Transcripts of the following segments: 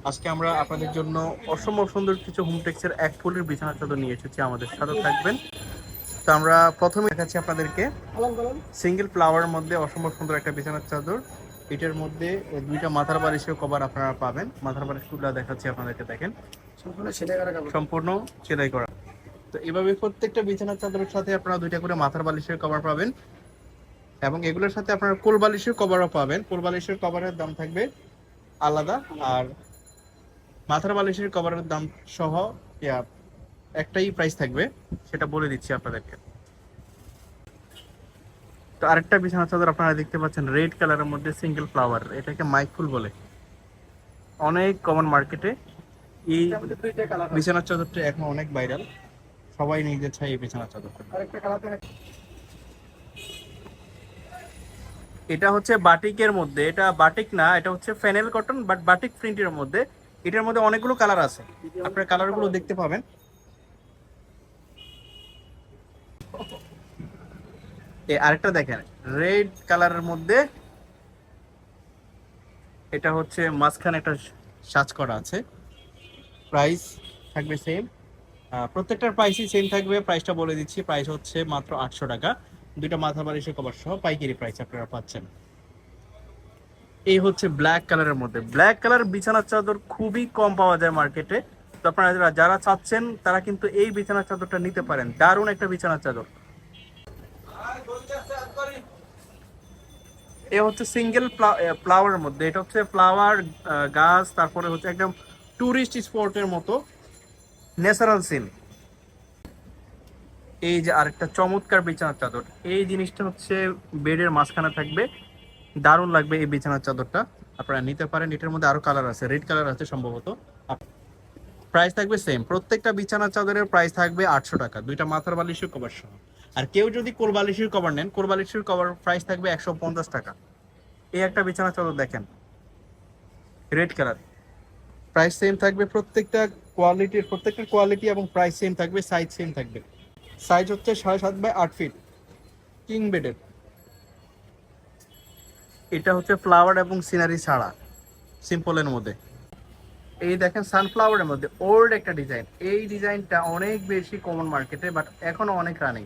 আজকে আমরা আপনাদের জন্য অসম্ভব সুন্দর কিছু হোমটেক্সের এক ফুলের বিছানা চাদর নিয়ে এসেছি, আমাদের সাথে থাকবেন। তো আমরা প্রথমে দেখাচ্ছি আপনাদেরকে সিঙ্গেল ফ্লাওয়ারের মধ্যে অসম্ভব সুন্দর একটা বিছানার চাদর। এটার মধ্যে দুইটা মাথার বালিশের কভার আপনারা পাবেন। মাথার বালিশগুলো দেখাচ্ছি আপনাদেরকে, দেখেন সম্পূর্ণ সেলাই করা। তো এভাবে প্রত্যেকটা বিছানার চাদরের সাথে আপনারা দুইটা করে মাথার বালিশের কভার পাবেন এবং এগুলোর সাথে আপনারা কোল বালিশের কভারও পাবেন। কোল বালিশের কভারের দাম থাকবে আলাদা, আর মাথার বালিশের কভারের দাম সহ একটাই প্রাইস থাকবে, সেটা বলে দিচ্ছি আপনাদেরকে। তো আরেকটা বিছানা চাদর আপনারা দেখতে পাচ্ছেন রেড কালারের মধ্যে সিঙ্গেল ফ্লাওয়ার, এটাকে মাইকফুল বলে, অনেক কমন মার্কেটে। এই বিছানার চাদরটা এখন অনেক ভাইরাল, সবাই নিতে চায় এই বিছানার চাদরটা। এটা হচ্ছে বাটিকের মধ্যে, এটা বাটিক না, এটা হচ্ছে ফেনেল কটন বাট বাটিক প্রিন্টের মধ্যে। এটার মধ্যে অনেকগুলো কালার আছে, আপনার কালারগুলো দেখতে পাবেন। আরেকটা দেখেন রেড কালারের মধ্যে, এটা হচ্ছে মাঝখানে একটা সাজ করা আছে। প্রাইস থাকবে সেম, প্রত্যেকটার প্রাইসই সেম থাকবে। প্রাইসটা বলে দিচ্ছি, প্রাইস হচ্ছে মাত্র 800 টাকা। দুইটা মাথা বালিশের কভার সহ পাইকারি প্রাইস আপনারা পাচ্ছেন। এই হচ্ছে ব্ল্যাক কালারের মধ্যে, ব্ল্যাক কালার বিছানার চাদর খুবই কম পাওয়া যায় মার্কেটে। তো আপনারা যারা চাচ্ছেন তারা কিন্তু এই বিছানার চাদরটা নিতে পারেন, দারুণ একটা বিছানার চাদর। এ হচ্ছে সিঙ্গেল ফ্লাওয়ারের মধ্যে, এটা হচ্ছে ফ্লাওয়ার গাছ, তারপরে হচ্ছে একদম টুরিস্ট স্পটের মতো ন্যাচারাল সিন। এই যে আরেকটা চমৎকার বিছানার চাদর, এই জিনিসটা হচ্ছে বেডের মাঝখানে থাকবে, দারুণ লাগবে এই বিছানার চাদরটা, আপনারা নিতে পারেন। এটার মধ্যে আরো কালার আছে, রেড কালার আছে সম্ভবত। প্রাইস থাকবে সেম, প্রত্যেকটা বিছানার চাদরের প্রাইস থাকবে 800 টাকা, দুইটা মাথার বালিশের কভার সহ। আর কেউ যদি কোল বালিশের কভার নেন, কোল বালিশের কভার প্রাইস থাকবে 150 টাকা। এই একটা বিছানার চাদর দেখেন রেড কালার, প্রাইস সেম থাকবে। প্রত্যেকটা কোয়ালিটি এবং প্রাইস সেম থাকবে, সাইজ সেম থাকবে। সাইজ হচ্ছে 7.5 বাই 8 ফিট, কিং বেডের। এটা হচ্ছে ফ্লাওয়ার এবং সিনারি ছাড়া সিম্পলের মধ্যে। এই দেখেন সানফ্লাওয়ারের মধ্যে ওল্ড একটা ডিজাইন, এই ডিজাইনটা অনেক বেশি কমন মার্কেটে, বাট এখনো অনেক রানিং।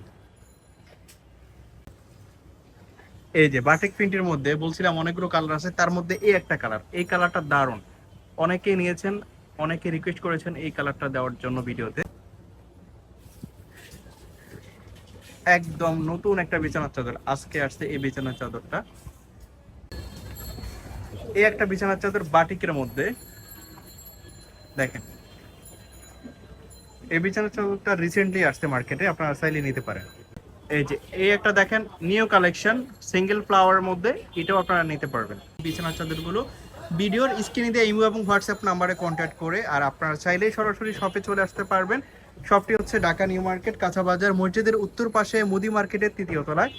এই যে বাটিক প্রিন্টের মধ্যে বলছিলাম অনেকগুলো কালার আছে, তার মধ্যে এই একটা কালার, এই কালারটা দারুণ, অনেকেই নিয়েছেন, অনেকে রিকোয়েস্ট করেছেন এই কালারটা দেওয়ার জন্য ভিডিওতে। একদম নতুন একটা বিছানার চাদর আজকে আসছে এই বিছানার চাদরটা। এই একটা বিছানার চাদর বাটিকের মধ্যে দেখেন, এই বিছানার চাদরটা রিসেন্টলি আসছে মার্কেটে, আপনারা চাইলে নিতে পারেন। এই যে এই একটা দেখেন নিউ কালেকশন সিঙ্গেল ফ্লাওয়ারের মধ্যে, এটাও আপনারা নিতে পারবেন। বিছানার চাদরগুলো ভিডিওর স্ক্রিনে দিয়ে ইমো এবং হোয়াটসঅ্যাপ নাম্বারে কন্ট্যাক্ট করে, আর আপনারা চাইলেই সরাসরি শপে চলে আসতে পারবেন। শপটি হচ্ছে ঢাকা নিউ মার্কেট, কাঁচা বাজার, মসজিদের উত্তর পাশে মুদি মার্কেটের 3য় তলায়।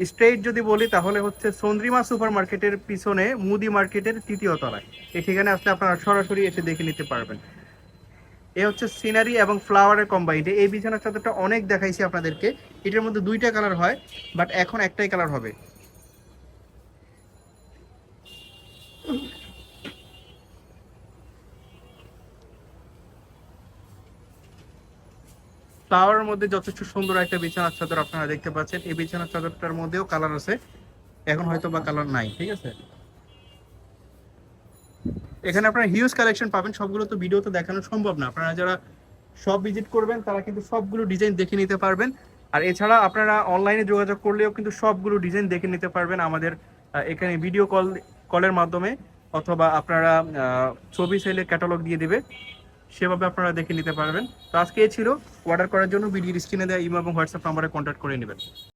স্ট্রেইট যদি বলি তাহলে হচ্ছে চন্দ্রিমা সুপার মার্কেটের পিছনে মুদি মার্কেটের 3য় তলায়। এই ঠিকানে আসলে আপনারা সরাসরি এসে দেখে নিতে পারবেন। এ হচ্ছে সিনারি এবং ফ্লাওয়ারের কম্বাইন্ড। এই বিছানার চাদরটা অনেক দেখাইছি আপনাদেরকে, এটার মধ্যে দুইটা কালার হয়, বাট এখন একটাই কালার হবে। ফ্লাওয়ারের মধ্যে যথেষ্ট সুন্দর একটা বিছানার চাদর আপনারা দেখতে পাচ্ছেন। এই বিছানার চাদরটার মধ্যেও কালার আছে, এখন হয়তো বা কালার নাই, ঠিক আছে। এখানে আপনারা হিউজ কালেকশন পাবেন, সবগুলো তো ভিডিওতে দেখানো সম্ভব না। আপনারা যারা সব ভিজিট করবেন তারা কিন্তু সবগুলো ডিজাইন দেখে নিতে পারবেন। আর এছাড়া আপনারা অনলাইনে যোগাযোগ করলেও কিন্তু সবগুলো ডিজাইন দেখে নিতে পারবেন আমাদের এখানে ভিডিও কলের মাধ্যমে, অথবা আপনারা ছবি চাইলে ক্যাটালগ দিয়ে দিবে, সেভাবে আপনারা দেখে নিতে পারবেন। তো আজকে ছিল অর্ডার করার জন্য ভিডিওর স্ক্রিনে দেওয়া ইমো এবং হোয়াটসঅ্যাপ নাম্বারে কন্ট্যাক্ট করে নেবেন।